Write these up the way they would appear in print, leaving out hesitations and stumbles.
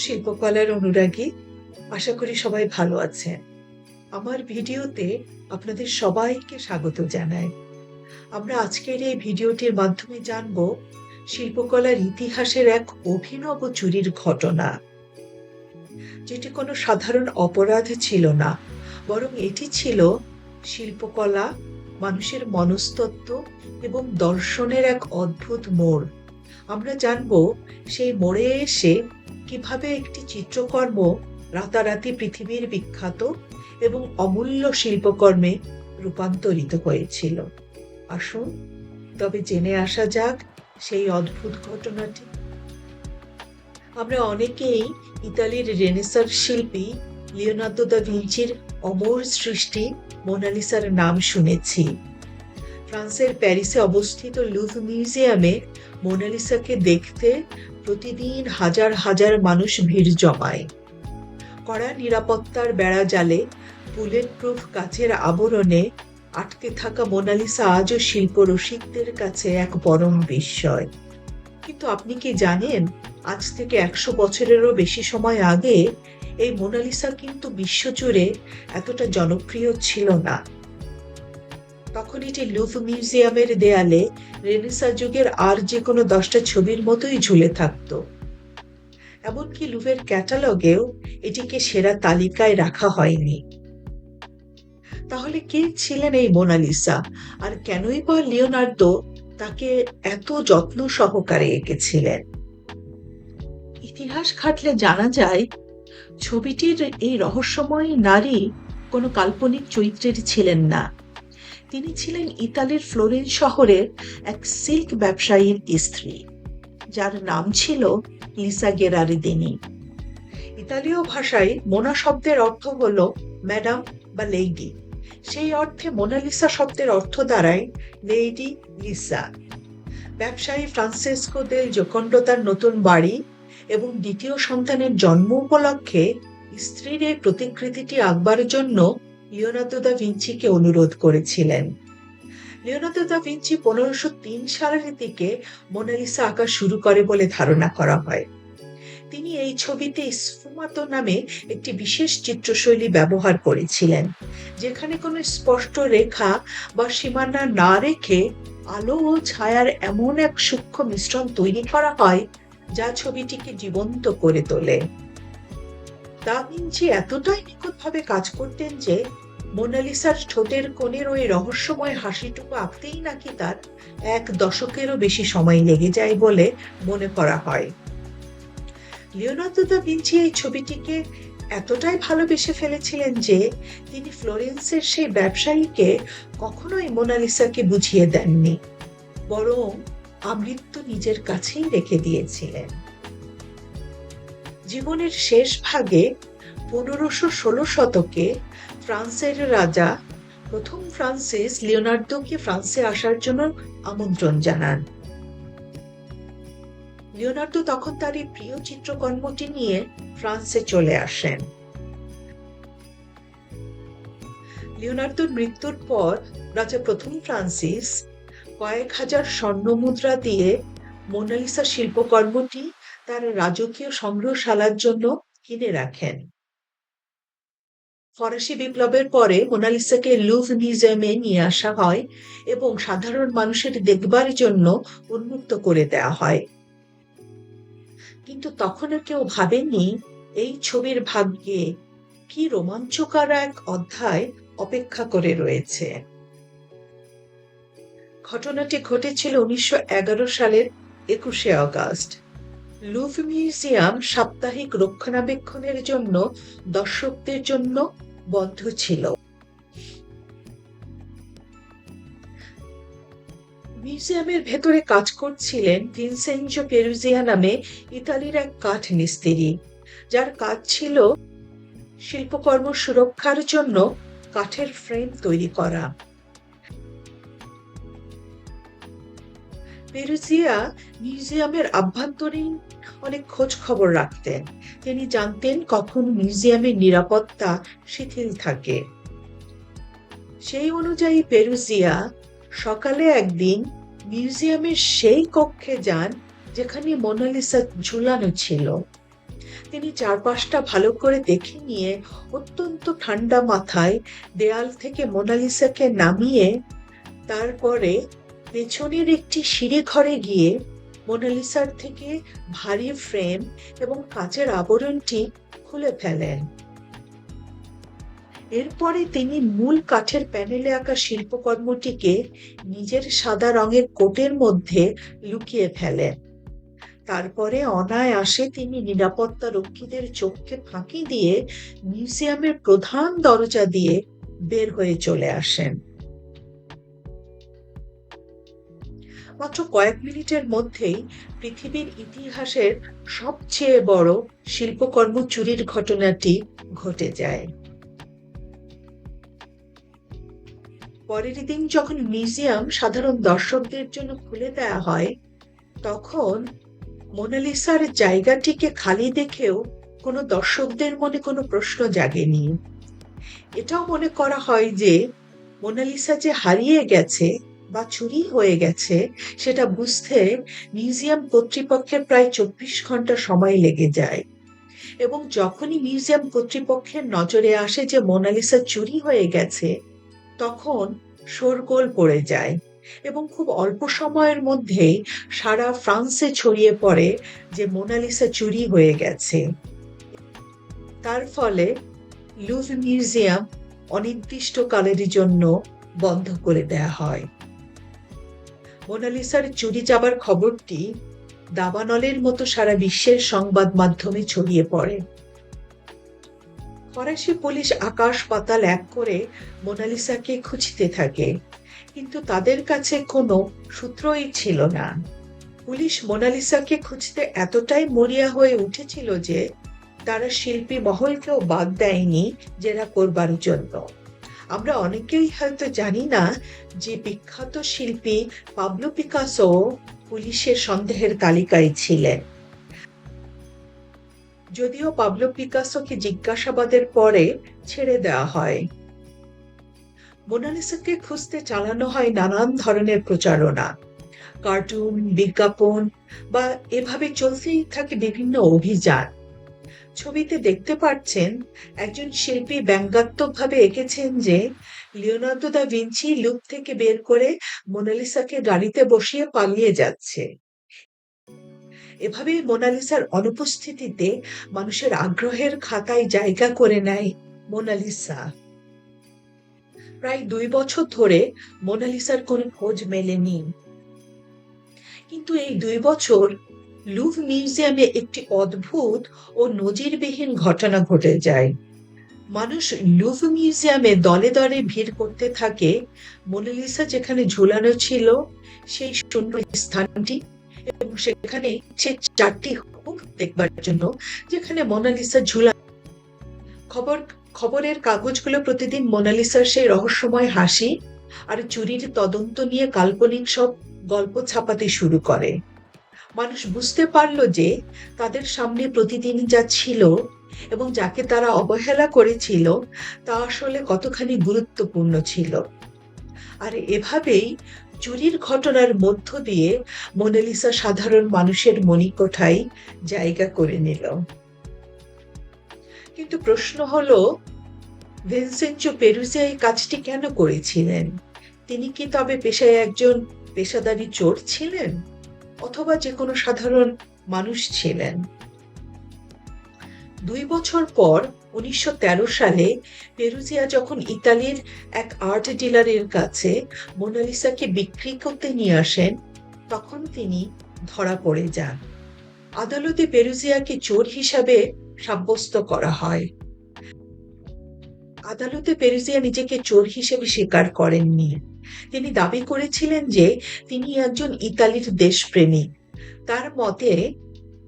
শিল্পকলার অনুরাগী, আশা করি সবাই ভালো আছেন। আমার ভিডিওতে আপনাদের সবাইকে স্বাগত জানাই। আমরা আজকের এই ভিডিওটির মাধ্যমে জানব শিল্পকলার ইতিহাসের এক অভিনব চুরির ঘটনা, যেটি কোনো সাধারণ অপরাধ ছিল না, বরং এটি ছিল শিল্পকলা, মানুষের মনস্তত্ত্ব এবং দর্শনের এক অদ্ভুত মোড়। আমরা জানব সেই মোড়ে এসে কিভাবে একটি চিত্রকর্ম রাতারাতি পৃথিবীর বিখ্যাত এবং অমূল্য শিল্পকর্মে রূপান্তরিত হয়েছিল। আসুন তবে জেনে আসা যাক সেই অদ্ভুত ঘটনাটি। আমরা অনেকেই ইতালির রেনেসাঁর শিল্পী লিওনার্দো দা ভিঞ্চির অমর সৃষ্টি মোনালিসার নাম শুনেছি। ফ্রান্সের প্যারিসে অবস্থিত লুভ মিউজিয়ামে মোনালিসাকে দেখতে প্রতিদিন হাজার হাজার মানুষ ভিড় জমায়। কড়া নিরাপত্তার বেড়া জালে, বুলেট প্রুফ কাচের আবরণে আটকে থাকা মোনালিসা আজও শিল্প রসিকদের কাছে এক পরম বিস্ময়। কিন্তু আপনি কি জানেন, আজ থেকে 100 বছরেরও বেশি সময় আগে এই মোনালিসা কিন্তু বিশ্বজুড়ে এতটা জনপ্রিয় ছিল না। তখন এটি লুভ মিউজিয়ামের দেয়ালে রেনেসাঁ যুগের আর যে কোনো 10টা ছবির মতোই ঝুলে থাকত। এমনকি লুভের ক্যাটালগেও এটিকে সেরা তালিকায় রাখা হয়নি। তাহলে কে ছিলেন এই মোনালিসা, আর কেনই বা লিওনার্দো তাকে এত যত্ন সহকারে এঁকেছিলেন? ইতিহাস ঘাটলে জানা যায়, ছবিটির এই রহস্যময়ী নারী কোনো কাল্পনিক চরিত্রের ছিলেন না। তিনি ছিলেন ইতালির ফ্লোরেন্স শহরের এক সিল্ক ব্যবসায়ীর স্ত্রী, যার নাম ছিল লিসা গেরার্দিনি। ইতালীয় ভাষায় মোনা শব্দের অর্থ হলো ম্যাডাম বা লেডি। সেই অর্থে মোনালিসা শব্দের অর্থ দাঁড়ায় লেডি লিসা। ব্যবসায়ী ফ্রান্সেসকো দেল জোকন্ডো তার নতুন বাড়ি এবং দ্বিতীয় সন্তানের জন্ম উপলক্ষে স্ত্রীর এই প্রতিকৃতিটি আঁকবার জন্য লিওনার্দো দা ভিঞ্চিকে অনুরোধ করেছিলেন। লিওনার্দো দা ভিঞ্চি 1503 সালের দিকে মোনালিসা আঁকা শুরু করে বলে ধারণা করা হয়। তিনি এই ছবিতে স্ফুমাতো নামে একটি বিশেষ চিত্রশৈলী ব্যবহার করেছিলেন, যেখানে কোনো স্পষ্ট রেখা বা সীমানা না রেখে আলো ও ছায়ার এমন এক সূক্ষ্ম মিশ্রণ তৈরি করা হয় যা ছবিটিকে জীবন্ত করে তোলে। দা ভিঞ্চি এতটাই নিখুঁতভাবে কাজ করতেন যে মোনালিসার ঠোঁটের কোণের ওই রহস্যময় হাসিটুকু আঁকতেই নাকি তার 1 দশকেরও বেশি সময় লেগে যায় বলে মনে করা হয়। লিওনার্দো দা ভিঞ্চি এই ছবিটিকে এতটাই ভালোবেসে ফেলেছিলেন যে তিনি ফ্লোরেন্সের সেই ব্যবসায়ীকে কখনোই মোনালিসাকে বুঝিয়ে দেননি, বরং আমৃত্যু নিজের কাছেই রেখে দিয়েছিলেন। জীবনের শেষ ভাগে 1516 শতকে ফ্রান্সের রাজা প্রথম ফ্রান্সিস লিওনার্দোকে ফ্রান্সে আসার জন্য আমন্ত্রণ জানান। লিওনার্দো তখন তার এই প্রিয় চিত্রকর্মটি নিয়ে ফ্রান্সে চলে আসেন। লিওনার্দোর মৃত্যুর পর রাজা প্রথম ফ্রান্সিস কয়েক হাজার স্বর্ণ মুদ্রা দিয়ে মোনালিসা শিল্পকর্মটি তার রাজকীয় সংগ্রহশালার জন্য কিনে রাখেন। ফরাসি বিপ্লবের পরে মোনালিসাকে লুভ মিউজিয়ামে নিয়ে আসা হয় এবং সাধারণ মানুষের দেখবার জন্য উন্মুক্ত করে দেওয়া হয়। কিন্তু তখন কেউ ভাবেননি এই ছবির ভাগ্যে কি রোমাঞ্চকর এক অধ্যায় অপেক্ষা করে রয়েছে। ঘটনাটি ঘটেছিল 1911 সালের 21শে অগস্ট। লুভ মিউজিয়াম সাপ্তাহিক রক্ষণাবেক্ষণের জন্য দর্শকদের জন্য বন্ধ ছিল। মিউজিয়ামের ভেতরে কাজ করছিলেন ভিনসেনজো পেরুজিয়া নামে ইতালির এক কাঠ মিস্ত্রি, যার কাজ ছিল শিল্পকর্ম সুরক্ষার জন্য কাঠের ফ্রেম তৈরি করা। পেরুজিয়া মিউজিয়ামের আভ্যন্তরীণ অনেক খোঁজ খবর রাখতেন। তিনি জানতেন কখন মিউজিয়ামের নিরাপত্তা শিথিল থাকে। সেই অনুযায়ী পেরুজিয়া সকালে একদিন মিউজিয়ামের সেই কক্ষে যান যেখানে মোনালিসা ঝুলানো ছিল। তিনি চারপাশটা ভালো করে দেখে নিয়ে অত্যন্ত ঠান্ডা মাথায় দেয়াল থেকে মোনালিসাকে নামিয়ে তারপরে পেছনের একটি সিঁড়ি ঘরে গিয়ে মোনালিসার থেকে ভারী ফ্রেম এবং কাচের আবরণটি খুলে ফেলেন। এরপরে তিনি মূল কাঠের প্যানেলে আঁকা শিল্পকর্মটিকে নিজের সাদা রঙের কোটের মধ্যে লুকিয়ে ফেলেন। তারপরে অনায়াসে তিনি নিরাপত্তা রক্ষীদের চোখকে ফাঁকি দিয়ে মিউজিয়ামের প্রধান দরজা দিয়ে বের হয়ে চলে আসেন। মাত্র কয়েক মিনিটের মধ্যেই পৃথিবীর ইতিহাসের সবচেয়ে বড় শিল্পকর্ম চুরির ঘটনাটি ঘটে যায়। পরের দিন যখন মিউজিয়াম সাধারণ দর্শকদের জন্য খুলে দেওয়া হয়, তখন মোনালিসার জায়গাটিকে খালি দেখেও কোনো দর্শকদের মনে কোনো প্রশ্ন জাগেনি। এটাও মনে করা হয় যে মোনালিসা যে হারিয়ে গেছে বা চুরি হয়ে গেছে সেটা বুঝতে মিউজিয়াম কর্তৃপক্ষের প্রায় 24 ঘন্টা সময় লেগে যায়, এবং যখনই মিউজিয়াম কর্তৃপক্ষের নজরে আসে যে মোনালিসা চুরি হয়ে গেছে, তখন শোরগোল পড়ে যায় এবং খুব অল্প সময়ের মধ্যেই সারা ফ্রান্সে ছড়িয়ে পড়ে যে মোনালিসা চুরি হয়ে গেছে। তার ফলে লুভ মিউজিয়াম অনির্দিষ্টকালের জন্য বন্ধ করে দেয়া হয়। মোনালিসার চুরি যাবার খবরটি দাবানলের মতো সারা বিশ্বের সংবাদ মাধ্যমে ছড়িয়ে পড়ে। ফরাসি পুলিশ আকাশ পাতাল এক করে মোনালিসাকে খুঁজতে থাকে, কিন্তু তাদের কাছে কোনো সূত্রই ছিল না। পুলিশ মোনালিসাকে খুঁজতে এতটাই মরিয়া হয়ে উঠেছিল যে তারা শিল্পী মহলকেও বাদ দেয়নি জেরা করবার জন্য। আমরা অনেকেই হয়তো জানি না যে বিখ্যাত শিল্পী পাবলো পিকাসো পুলিশের সন্দেহের তালিকায় ছিলেন। যদিও পাবলো পিকাসোকে জিজ্ঞাসাবাদের পরে ছেড়ে দেওয়া হয়। মোনালিসাকে খুঁজতে চালানো হয় নানান ধরনের প্রচারণা, কার্টুন, বিজ্ঞাপন বা এভাবে চলতেই থাকে বিভিন্ন অভিযান। ছবিতে দেখতে পাচ্ছেন একজন শিল্পী ব্যঙ্গাত্মকভাবে এঁকেছেন যে লিওনার্দো দা ভিঞ্চি লুপ থেকে বের করে মোনালিসাকে গাড়িতে বসিয়ে পালিয়ে যাচ্ছে। এভাবে মোনালিসার অনুপস্থিতিতে মানুষের আগ্রহের খাতায় জায়গা করে নেয় মোনালিসা। প্রায় 2 বছর ধরে মোনালিসার কোনো খোঁজ মেলেনি, কিন্তু এই 2 বছর লুভ মিউজিয়ামে একটি অদ্ভুত ও নজিরবিহীন ঘটনা ঘটে যায়। মানুষ লুভ মিউজিয়ামে দলে দলে ভিড় করতে থাকে মোনালিসা যেখানে ঝুলানো ছিল সেই শূন্য স্থানটি, এবং সেখানে সে 4টি হুক দেখবার জন্য যেখানে মোনালিসা ঝুলানো। খবরের কাগজগুলো প্রতিদিন মোনালিসার সেই রহস্যময় হাসি আর চুরির তদন্ত নিয়ে কাল্পনিক সব গল্প ছাপাতে শুরু করে। মানুষ বুঝতে পারল যে তাদের সামনে প্রতিদিন যা ছিল এবং যাকে তারা অবহেলা করেছিল তা আসলে কতখানি গুরুত্বপূর্ণ ছিল। আর এভাবেই চুরির ঘটনার মধ্য দিয়ে মোনালিসা সাধারণ মানুষের মণিকোঠায় জায়গা করে নিল। কিন্তু প্রশ্ন হলো, ভিনসেন্জো পেরুজিয়া এই কাজটি কেন করেছিলেন? তিনি কি তবে পেশায় একজন পেশাদারী চোর ছিলেন, অথবা যে কোনো সাধারণ মানুষ ছিলেন? 2 বছর পর 1913 সালে পেরুজিয়া যখন ইতালির এক আর্ট ডিলারের কাছে মোনালিসাকে বিক্রি করতে নিয়ে আসেন, তখন তিনি ধরা পড়ে যান। আদালতে পেরুজিয়াকে চোর হিসাবে সাব্যস্ত করা হয়। আদালতে পেরুজিয়া নিজেকে চোর হিসেবে স্বীকার করেননি। তিনি দাবি করেছিলেন যে তিনি একজন ইতালির দেশপ্রেমিক। তার মতে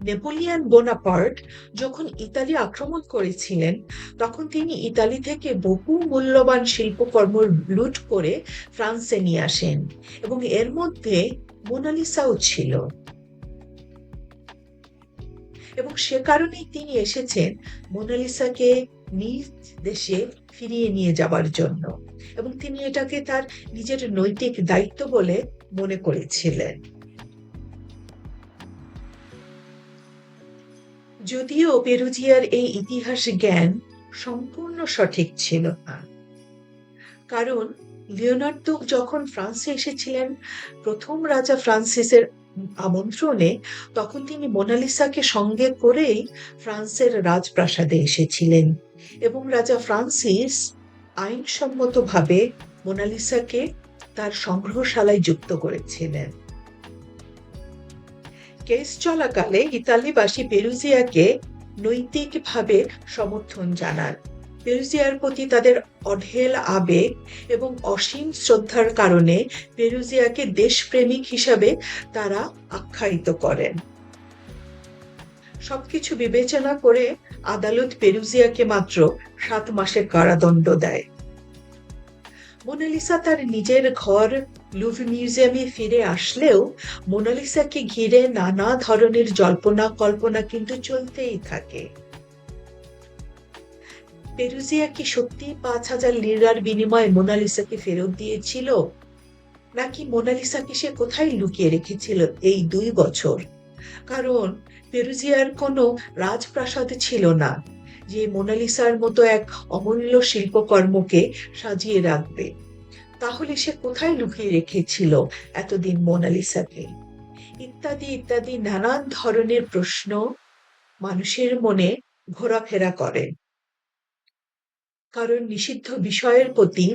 নেপোলিয়ন বোনাপার্ট যখন ইতালি আক্রমণ করেছিলেন, তখন তিনি ইতালি থেকে বহু মূল্যবান শিল্পকর্ম লুট করে ফ্রান্সে নিয়ে আসেন, এবং এর মধ্যে মোনালিসাও ছিল। এবং সে কারণেই তিনি এসেছেন মোনালিসাকে নিজ দেশে ফিরিয়ে নিয়ে যাবার জন্য, এবং তিনি এটাকে তার নিজের নৈতিক দায়িত্ব বলে মনে করেছিলেন। যদিও পেরুজিয়ার এই ইতিহাস জ্ঞান সম্পূর্ণ সঠিক ছিল না, কারণ লিওনার্দো যখন ফ্রান্সে এসেছিলেন প্রথম রাজা ফ্রান্সিসের আমন্ত্রণে, তখন তিনি মোনালিসাকে সঙ্গে করেই ফ্রান্সের রাজপ্রাসাদে এসেছিলেন এবং রাজা ফ্রান্সিস আইনসম্মতভাবে মোনালিসাকে তার সংগ্রহশালায় যুক্ত করেছিলেন। কেস চলাকালে ইতালিবাসী পেরুজিয়াকে নৈতিকভাবে সমর্থন জানান। পেরুজিয়ার প্রতি তাদের অঢেল আবেগ এবং অসীম শ্রদ্ধার কারণে পেরুজিয়াকে দেশপ্রেমিক হিসাবে তারা আখ্যায়িত করেন। সবকিছু বিবেচনা করে আদালত পেরুজিয়াকে মাত্র 7 মাসের কারাদণ্ড দেয়। মোনালিসা তার নিজের ঘর লুভর মিউজিয়ামে ফিরে আসলেও মোনালিসাকে ঘিরে নানা ধরনের জল্পনা কল্পনা কিন্তু চলতেই থাকে। পেরুজিয়া কি সত্যি 5,000 লিরার বিনিময়ে মোনালিসাকে ফেরত দিয়েছিল, নাকি মোনালিসাকে সে কোথায় লুকিয়ে রেখেছিল এই 2 বছর? কারণ পেরুজিয়ার কোনো রাজপ্রাসাদ ছিল না যে মোনালিসার মতো এক অমূল্য শিল্পকর্মকে সাজিয়ে রাখবে। তাহলে সে কোথায় লুকিয়ে রেখেছিল এতদিন মোনালিসাকে? ইত্যাদি ইত্যাদি নানান ধরনের প্রশ্ন মানুষের মনে ঘোরাফেরা করে, কারণ নিষিদ্ধ বিষয়ের প্রতি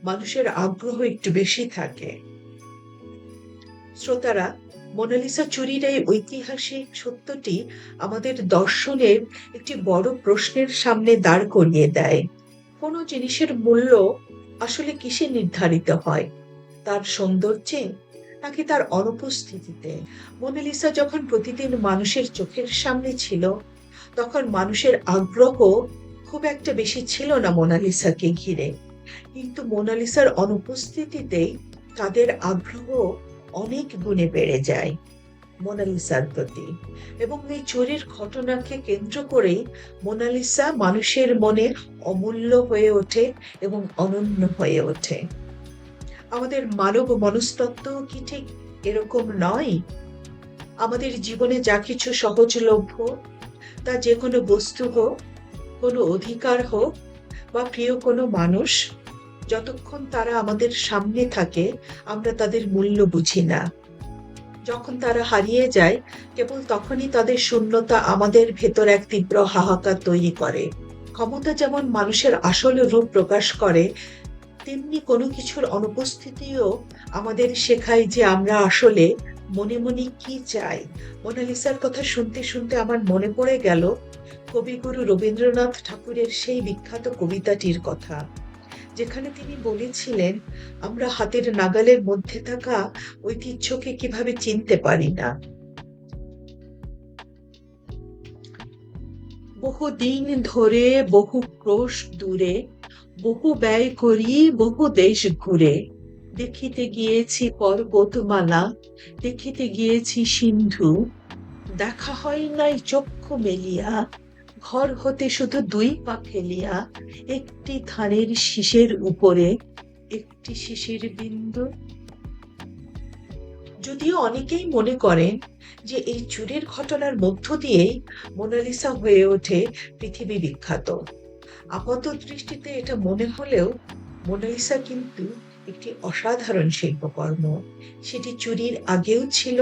মানুষের আগ্রহ একটু বেশি থাকে। শ্রোতারা, মোনালিসা চুরির এই ঐতিহাসিক সত্যটি আমাদের দর্শনের একটি বড় প্রশ্নের সামনে দাঁড় করিয়ে দেয়। কোনো জিনিসের মূল্য আসলে কিসে নির্ধারিত হয়? তার সৌন্দর্যে, নাকি তার অনুপস্থিতিতে? মোনালিসা যখন প্রতিদিন মানুষের চোখের সামনে ছিল, তখন মানুষের আগ্রহ খুব একটা বেশি ছিল না মোনালিসাকে ঘিরে, কিন্তু মোনালিসার অনুপস্থিতিতেই তাদের আগ্রহ অনেক গুণে বেড়ে যায় মোনালিসার প্রতি। এবং এই চুরির ঘটনাকে কেন্দ্র করেই মোনালিসা মানুষের মনে অমূল্য হয়ে ওঠে এবং অনন্য হয়ে ওঠে। আমাদের মানব মনস্তত্ত্ব কি ঠিক এরকম নয়? আমাদের জীবনে যা কিছু সহজলভ্য, তা যে কোনো বস্তু হোক, কোনো অধিকার হোক বা প্রিয় কোনো মানুষ, যতক্ষণ তারা আমাদের সামনে থাকে আমরা তাদের মূল্য বুঝি না। যখন তারা হারিয়ে যায়, কেবল তখনই তাদের শূন্যতা আমাদের ভেতর এক তীব্র হাহাকার তৈরি করে। ক্ষমতা যেমন মানুষের আসল রূপ প্রকাশ করে, তেমনি কোনো কিছুর অনুপস্থিতিও আমাদের শেখায় যে আমরা আসলে মনে মনে কি চাই। মোনালিসার কথা শুনতে শুনতে আমার মনে পড়ে গেল কবিগুরু রবীন্দ্রনাথ ঠাকুরের সেই বিখ্যাত কবিতাটির কথা, যেখানে তিনি বলেছিলেন, আমরা হাতের নাগালের মধ্যে থাকা ঐতিহ্যকে কিভাবে চিনতে পারি না। বহুদিন ধরে, বহু ক্রোশ দূরে, বহু ব্যয় করি, বহু দেশ ঘুরে, দেখিতে গিয়েছি পর্বতমালা, দেখিতে গিয়েছি সিন্ধু, দেখা হয় নাই চক্ষু মেলিয়া, ঘর হতে শুধু 2 পা ফেলিয়া, একটি ধানের শীষের উপরে একটি শিশির বিন্দু। যদিও অনেকেই মনে করেন যে এই চুরির ঘটনার মধ্য দিয়েই মোনালিসা হয়ে ওঠে পৃথিবী বিখ্যাত, আপাত দৃষ্টিতে এটা মনে হলেও মোনালিসা কিন্তু একটি অসাধারণ শিল্পকর্ম। সেটি চুরির আগেও ছিল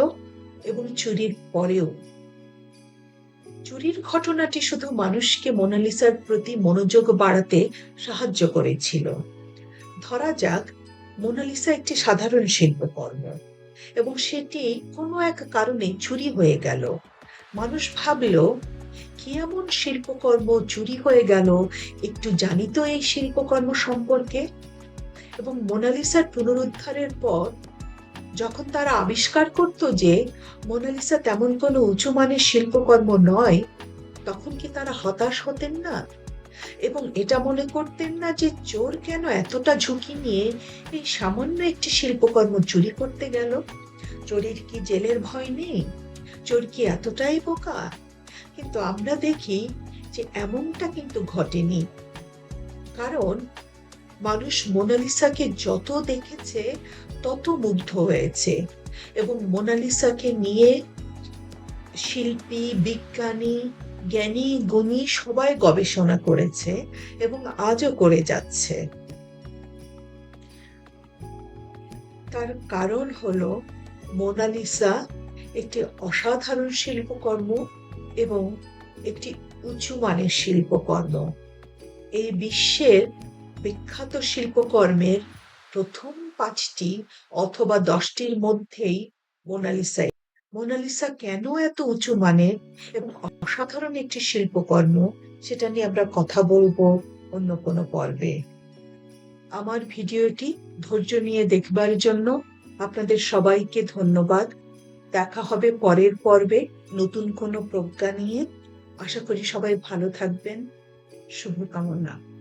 এবং চুরির পরেও। চুরির ঘটনাটি শুধু মানুষকে মোনালিসার প্রতি মনোযোগ বাড়াতে সাহায্য করেছিল। ধরা যাক, মোনালিসা একটি সাধারণ শিল্পকর্ম এবং সেটি কোনো এক কারণে চুরি হয়ে গেল। মানুষ ভাবল, কি এমন শিল্পকর্ম চুরি হয়ে গেল, একটু জানি তো এই শিল্পকর্ম সম্পর্কে। এবং মোনালিসার পুনরুদ্ধারের পর যখন তারা আবিষ্কার করত যে মোনালিসা তেমন কোনো উঁচু মানের শিল্পকর্ম নয়, তখন কি তারা হতাশ হতেন না এবং এটা মনে করতেন না যে চোর কেন এতটা ঝুঁকি নিয়ে এই সামান্য একটি শিল্পকর্ম চুরি করতে গেল? চোরের কি জেলের ভয় নেই? চোর কি এতটাই বোকা? কিন্তু আমরা দেখি যে এমনটা কিন্তু ঘটেনি, কারণ মানুষ মোনালিসাকে যত দেখেছে তত মুগ্ধ হয়েছে এবং মোনালিসাকে নিয়ে শিল্পী, বিজ্ঞানী, জ্ঞানী গুণী সবাই গবেষণা করেছে এবং আজও করে যাচ্ছে। তার কারণ হলো মোনালিসা একটি অসাধারণ শিল্পকর্ম এবং একটি উঁচু মানের শিল্পকর্ম। এই বিশ্বের বিখ্যাত শিল্পকর্মের প্রথম ৫টি অথবা ১০টির মধ্যেই মোনালিসা। মোনালিসা কেন এত উঁচু মানের এবং অসাধারণ একটি শিল্পকর্ম, সেটা নিয়ে আমরা কথা বলবো অন্য কোনো পর্বে। আমার ভিডিওটি ধৈর্য নিয়ে দেখবার জন্য আপনাদের সবাইকে ধন্যবাদ। দেখা হবে পরের পর্বে নতুন কোনো প্রজ্ঞা নিয়ে। আশা করি সবাই ভালো থাকবেন। শুভকামনা।